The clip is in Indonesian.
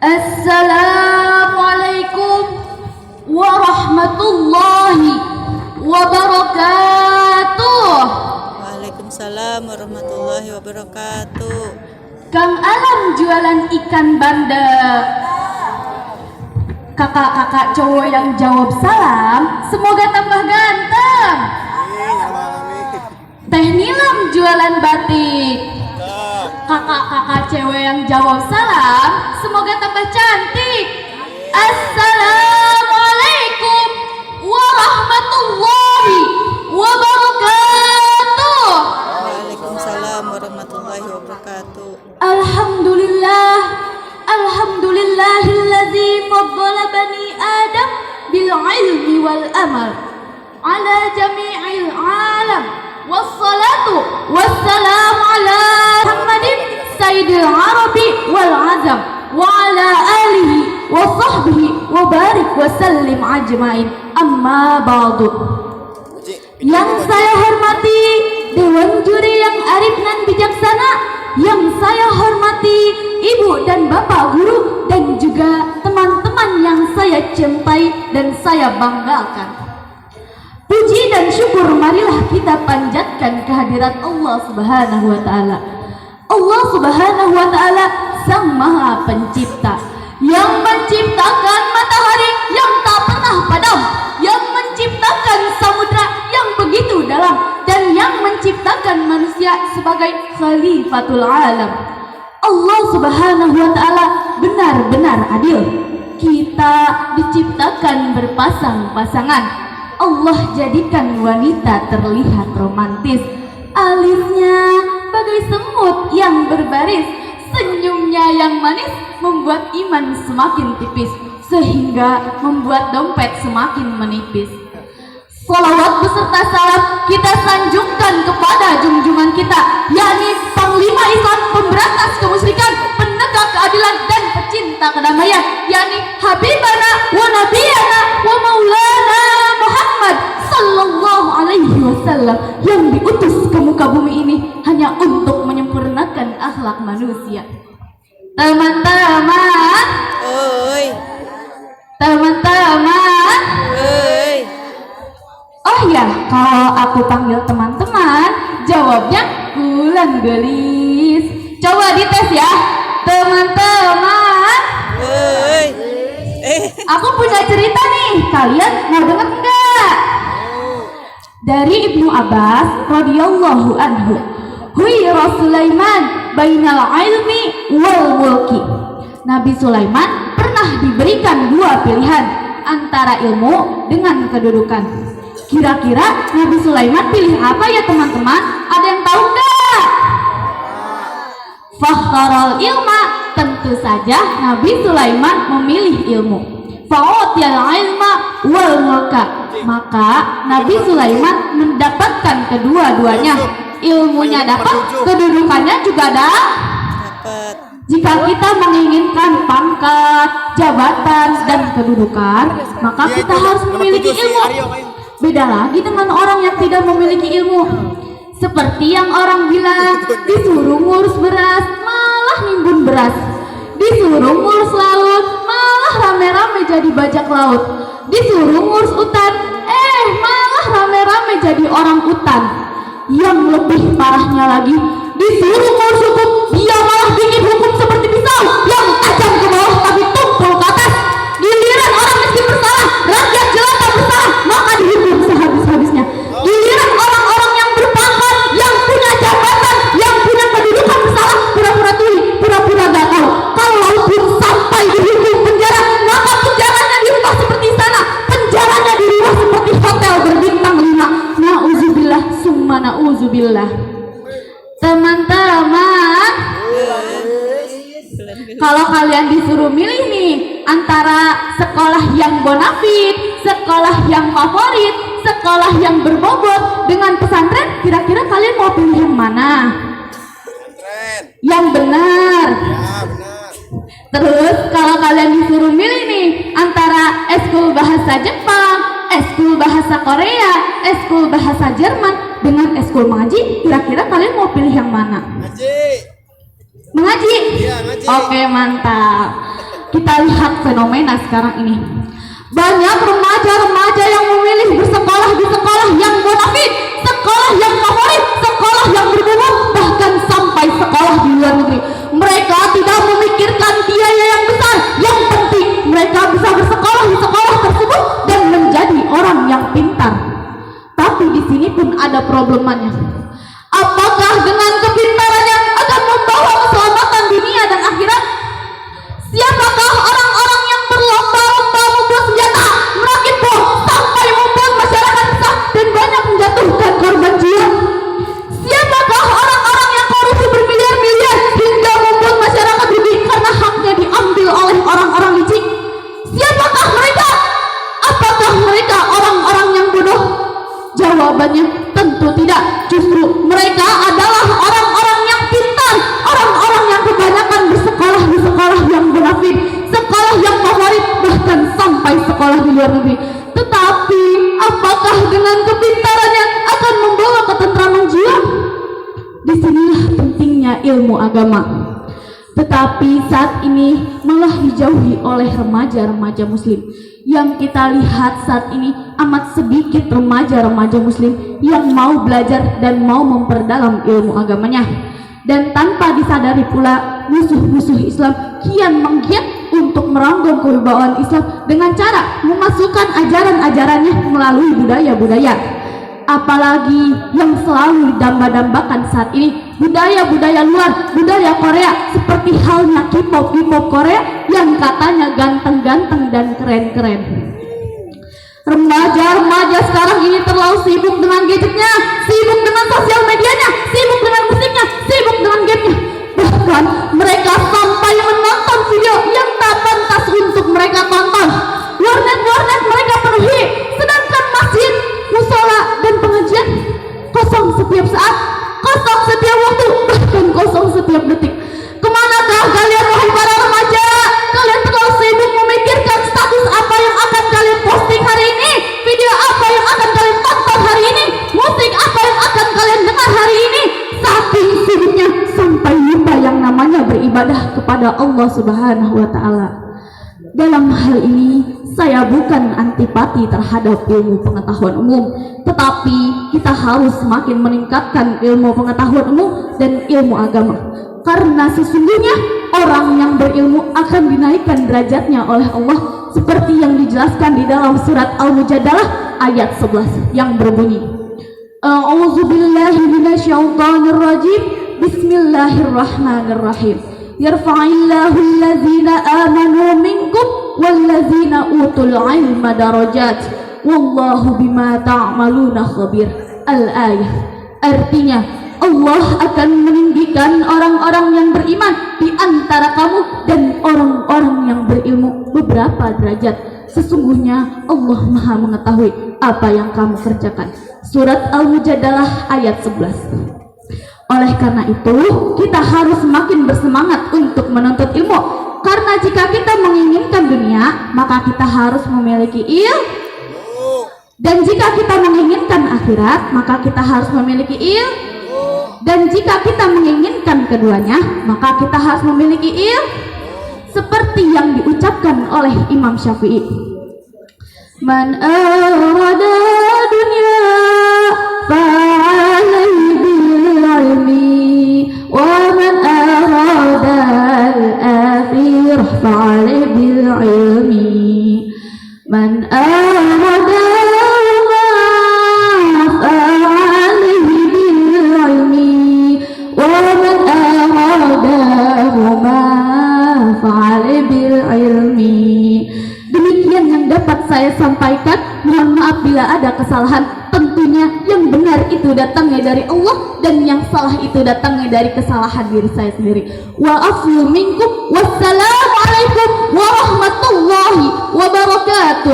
Assalamualaikum warahmatullahi wabarakatuh. Waalaikumsalam warahmatullahi wabarakatuh. Kang Alam jualan ikan bandeng. Kakak-kakak cowok yang jawab salam, semoga tambah ganteng. Teh Nilam jualan batik. Kakak-kakak cewek yang jawab salam, semoga tambah cantik. Assalamualaikum warahmatullahi wabarakatuh. Waalaikumsalam warahmatullahi wabarakatuh. Alhamdulillahilladzi faddala bani Adam bil ilmi wal amal ala jami'il alam. Wassalatu wassalamu ala Muhammadin sayyidil arabi wal azam wa ala alihi wa sahbihi wa barik wa sallim ajmain. Amma ba'du. Yang saya hormati Dewan Juri yang arif dan bijaksana, yang saya hormati ibu dan bapak guru, dan juga teman-teman yang saya cintai dan saya banggakan. Puji dan syukur marilah kita panjatkan kehadirat Allah Subhanahu wa Ta'ala. Allah Subhanahu wa Ta'ala Sang Maha Pencipta, yang menciptakan matahari yang tak pernah padam, yang menciptakan samudra yang begitu dalam, dan yang menciptakan manusia sebagai khalifatul alam. Allah Subhanahu wa Ta'ala benar-benar adil. Kita diciptakan berpasang-pasangan. Allah jadikan wanita terlihat romantis. Alisnya bagai semut yang berbaris, senyumnya yang manis membuat iman semakin tipis, sehingga membuat dompet semakin menipis. Salawat beserta salam kita sanjungkan kepada junjungan kita, yakni Panglima Islam, pemberantas kemusyrikan, penegak keadilan dan pecinta kedamaian, yakni Habibana wa Nabiyana wa Maulana Muhammad sallallahu alaihi wasallam, yang diutus ke muka bumi ini hanya untuk menyempurnakan akhlak manusia. Teman-teman, teman-teman, oh ya, kalau aku panggil teman-teman, jawabnya bulan gelis. Coba dites ya, teman-teman. Aku punya cerita nih, kalian mau denger enggak? Dari Ibnu Abbas radhiyallahu anhu, Huira Sulaiman bainal ilmi wal mulki. Nabi Sulaiman pernah diberikan dua pilihan antara ilmu dengan kedudukan. Kira-kira Nabi Sulaiman pilih apa ya teman-teman? Ada yang tahu enggak? Fakhtaral ilma, tentu saja Nabi Sulaiman memilih ilmu. Fa'utiyal ilma wal mulka, maka Nabi Sulaiman mendapatkan kedua-duanya. Ilmunya dapat, kedudukannya juga dapat. Jika kita menginginkan pangkat, jabatan, dan kedudukan, maka kita harus memiliki ilmu. Beda lagi dengan orang yang tidak memiliki ilmu. Seperti yang orang bilang, disuruh ngurus beras, malah nimbun beras. Disuruh ngurus laut, malah rame-rame jadi bajak laut. Disuruh ngurus hutan, malah rame-rame jadi orang hutan. Yang lebih parahnya lagi, disuruh ngurus hukum, dia malah bikin hukum seperti pisau yang tajam ke bawah tapi tumpul ke atas. Giliran orang miskin bersalah, rakyat jelata bersalah, maka dihukum sehabis-habisnya. Giliran orang-orang yang berpangkat, yang punya jabatan, yang punya kedudukan bersalah, pura-pura tuli, pura-pura gak tahu. Kalaupun sampai dihukum penjara, maka penjaranya di rumah seperti istana, penjaranya di rumah seperti hotel berbintang 5. Na'udzubillah summa na'udzubillah. Teman-teman, kalau kalian disuruh milih nih antara sekolah yang bonafit, sekolah yang favorit, sekolah yang berbobot dengan pesantren, kira-kira kalian mau pilih yang mana? Yang benar. Terus kalau kalian disuruh milih nih antara eskul bahasa Jepang, eskul bahasa Korea, eskul bahasa Jerman dengan eskul mengaji, kira-kira kalian mau pilih yang mana? Mengaji? Iya, ngaji. Oke, mantap. kita lihat fenomena sekarang ini. Banyak remaja-remaja yang memilih bersekolah di sekolah yang bonafit, sekolah yang favorit, sekolah yang berbobot, bahkan sampai sekolah di luar negeri. Mereka tidak memikirkan biaya yang besar, yang penting mereka bisa bersekolah di sekolah tersebut dan menjadi orang yang pintar. Tapi di sini pun ada problemanya. Apakah dengan kepintarannya akan membawa keselamatan dunia dan akhirat? Siapakah orang-orang yang berlomba-lomba membuat senjata, merakit bom, sampai membuat masyarakat resah dan banyak menjatuhkan korban jiwa? Siapakah orang-orang yang korupsi bermiliar-miliar hingga membuat masyarakat rugi karena haknya diambil oleh orang-orang licik? Siapakah mereka? Apakah mereka orang-orang yang bodoh? Jawabannya tentu tidak. Justru mereka adalah orang-orang yang pintar, orang-orang yang kebanyakan bersekolah di sekolah yang bonafit, sekolah yang favorit, bahkan sampai sekolah di luar negeri. Tetapi apakah dengan kepintarannya akan membawa ketentraman jiwa? Disinilah pentingnya ilmu agama. Tetapi saat ini malah dijauhi oleh remaja-remaja muslim. Yang kita lihat saat ini amat sedikit remaja-remaja muslim yang mau belajar dan mau memperdalam ilmu agamanya. Dan tanpa disadari pula, musuh-musuh Islam kian menggiat untuk meronggong kewibawaan Islam dengan cara memasukkan ajaran-ajarannya melalui budaya-budaya. Apalagi yang selalu didamba-dambakan saat ini, budaya-budaya luar, budaya Korea, seperti halnya K-pop Korea yang katanya ganteng-ganteng dan keren-keren. Remaja-remaja sekarang ini terlalu sibuk dengan gadgetnya, sibuk dengan sosial medianya, sibuk dengan musiknya, sibuk dengan gamenya. Bahkan mereka sampai menonton video yang tak pantas untuk mereka tonton. Warnet mereka penuhi, sedangkan masjid, musola dan pengajian kosong setiap saat, kosong setiap waktu, bahkan kosong setiap detik. Kemanakah kalian wahai para remaja? Kalian terlalu sibuk memikirkan status apa yang akan kalian posting hari ini, video apa yang akan kalian tonton hari ini, musik apa yang akan kalian dengar hari ini. Saking sibuknya sampai lupa yang namanya beribadah kepada Allah Subhanahu wa Ta'ala. Dalam hal ini saya bukan antipati terhadap ilmu pengetahuan umum, tetapi kita harus semakin meningkatkan ilmu pengetahuan umum dan ilmu agama. Karena sesungguhnya orang yang berilmu akan dinaikkan derajatnya oleh Allah, seperti yang dijelaskan di dalam surat Al-Mujadalah ayat 11 yang berbunyi, A'udzubillahi minasyaitonirrajim, Bismillahirrahmanirrahim. Yarfa'illahu allazina amanu minkum wallazina utul ilma darajat wallahu bima ta'maluna khabir. Al-ayah. Artinya Allah akan meninggikan orang-orang yang beriman di antara kamu dan orang-orang yang berilmu beberapa derajat. Sesungguhnya Allah Maha mengetahui apa yang kamu kerjakan. Surat Al-Mujadalah ayat 11. Oleh karena itu, kita harus semakin bersemangat untuk menuntut ilmu. Karena jika kita menginginkan dunia, maka kita harus memiliki ilmu. Dan jika kita menginginkan akhirat, maka kita harus memiliki ilmu. Dan jika kita menginginkan keduanya, maka kita harus memiliki ilmu. Seperti yang diucapkan oleh Imam Syafi'i. Man arada dunya fa'alaihi ilmi wa man arada al-akhirah fa'alaihi bil ilmi. Man arada fa'alaihi bil ilmi wa man arada fa'alaihi bil ilmi. Demikian yang dapat saya sampaikan. Mohon maaf bila ada kesalahan. Tentunya yang benar itu datangnya dari Allah dan yang salah itu datangnya dari kesalahan diri saya sendiri. Wa afu minkum. Wassalamualaikum warahmatullahi wabarakatuh.